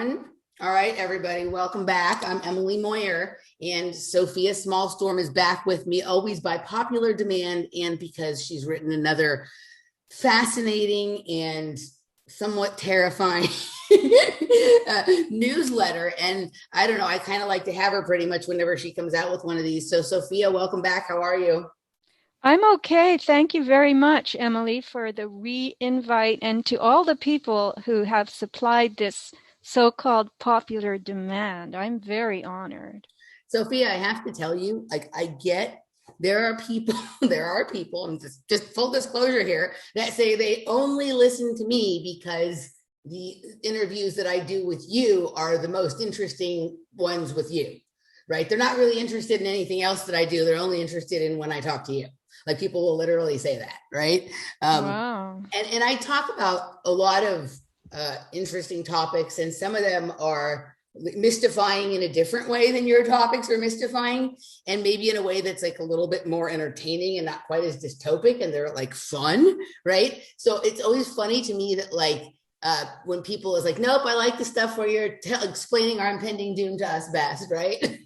on. All right, everybody, welcome back. I'm Emily Moyer, and Sofia Smallstorm is back with me, always by popular demand and because she's written another fascinating and somewhat terrifying newsletter. And I don't know, I kind of like to have her pretty much whenever she comes out with one of these. So, Sofia, welcome back. How are you? I'm okay. Thank you very much, Emily, for the re-invite and to all the people who have supplied this so-called popular demand. I'm very honored. Sofia, I have to tell you, like, I get there are people, there are people, and just full disclosure here, that say they only listen to me because the interviews that I do with you are the most interesting ones with you, right? They're not really interested in anything else that I do. They're only interested in when I talk to you. Like, people will literally say that, right? Wow. And I talk about a lot of interesting topics, and some of them are mystifying in a different way than your topics are mystifying, and maybe in a way that's like a little bit more entertaining and not quite as dystopic, and they're like fun, right? So it's always funny to me that like when people is like, nope, I like the stuff where you're explaining our impending doom to us best, right?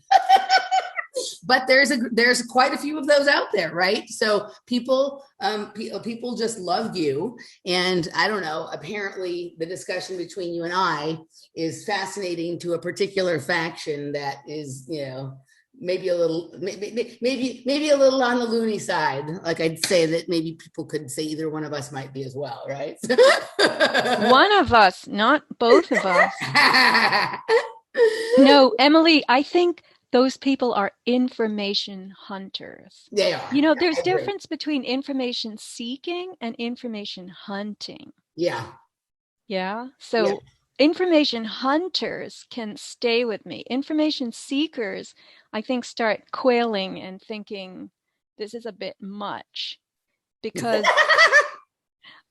But there's quite a few of those out there, right? So people just love you, and I don't know, apparently the discussion between you and I is fascinating to a particular faction that is, maybe a little, maybe a little on the loony side. Like, I'd say that maybe people could say either one of us might be as well, right? One of us, not both of us. No, Emily, I think those people are information hunters. They are. You know, there's I agree. difference between information seeking and information hunting. Yeah. Yeah. Yeah. So information hunters can stay with me. Information seekers, I think, start quailing and thinking this is a bit much because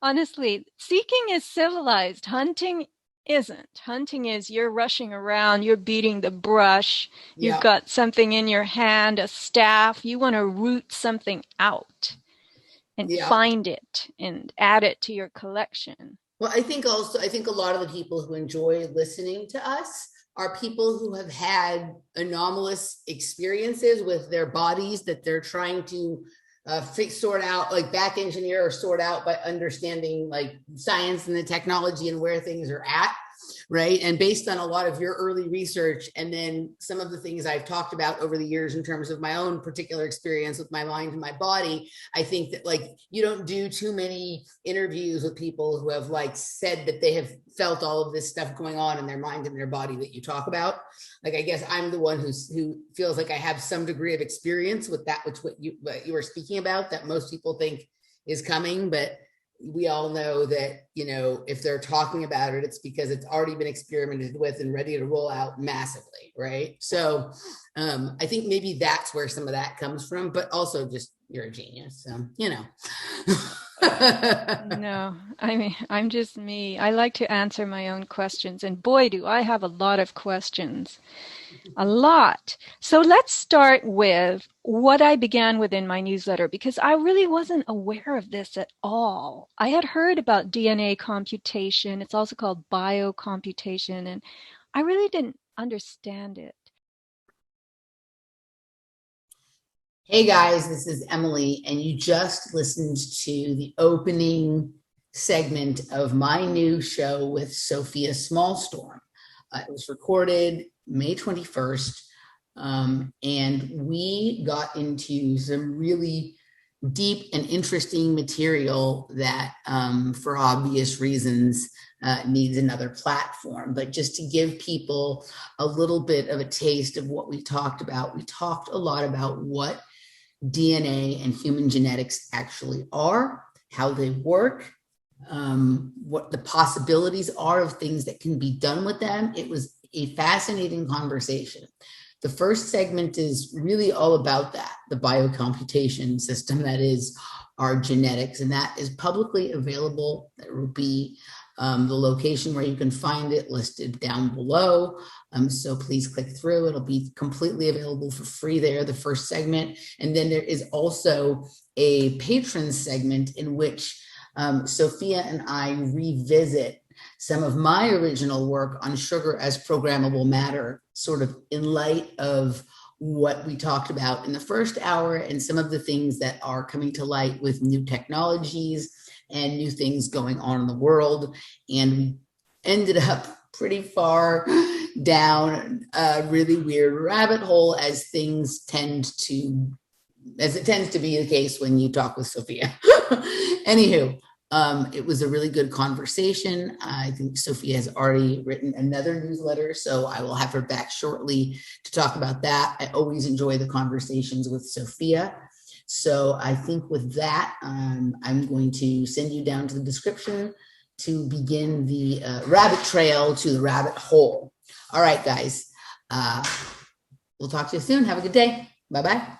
honestly, seeking is civilized. Hunting isn't. Hunting is you're rushing around, you're beating the brush, you've Yeah. got something in your hand, a staff, you want to root something out and Yeah. find it and add it to your collection. Well, I think a lot of the people who enjoy listening to us are people who have had anomalous experiences with their bodies that they're trying to sort out, like back engineer or sort out by understanding like science and the technology and where things are at. Right. And based on a lot of your early research, and then some of the things I've talked about over the years in terms of my own particular experience with my mind and my body, I think that like you don't do too many interviews with people who have like said that they have felt all of this stuff going on in their mind and their body that you talk about. Like, I guess I'm the one who feels like I have some degree of experience with that, which what you were speaking about, that most people think is coming. But we all know that, if they're talking about it, it's because it's already been experimented with and ready to roll out massively, right? So I think maybe that's where some of that comes from, but also just you're a genius, so. No, I mean, I'm just me. I like to answer my own questions, and boy, do I have a lot of questions. A lot. So let's start with what I began with in my newsletter because I really wasn't aware of this at all. I had heard about DNA computation. It's also called bio-computation, and I really didn't understand it. Hey guys, this is Emily, and you just listened to the opening segment of my new show with Sofia Smallstorm. It was recorded May 21st, and we got into some really deep and interesting material that, for obvious reasons, needs another platform. But just to give people a little bit of a taste of what we talked about, we talked a lot about what DNA and human genetics actually are, how they work, what the possibilities are of things that can be done with them. It was a fascinating conversation. The first segment is really all about that, the bio-computation system that is our genetics, and that is publicly available. There will be the location where you can find it listed down below. So please click through. It'll be completely available for free there, the first segment. And then there is also a patron segment in which Sofia and I revisit some of my original work on sugar as programmable matter, sort of in light of what we talked about in the first hour and some of the things that are coming to light with new technologies and new things going on in the world. And we ended up pretty far down a really weird rabbit hole, as it tends to be the case when you talk with Sophia. Anywho, it was a really good conversation. I think Sophia has already written another newsletter, so I will have her back shortly to talk about that. I always enjoy the conversations with Sophia. So I think with that, I'm going to send you down to the description to begin the rabbit trail to the rabbit hole. All right, guys. We'll talk to you soon. Have a good day. Bye-bye.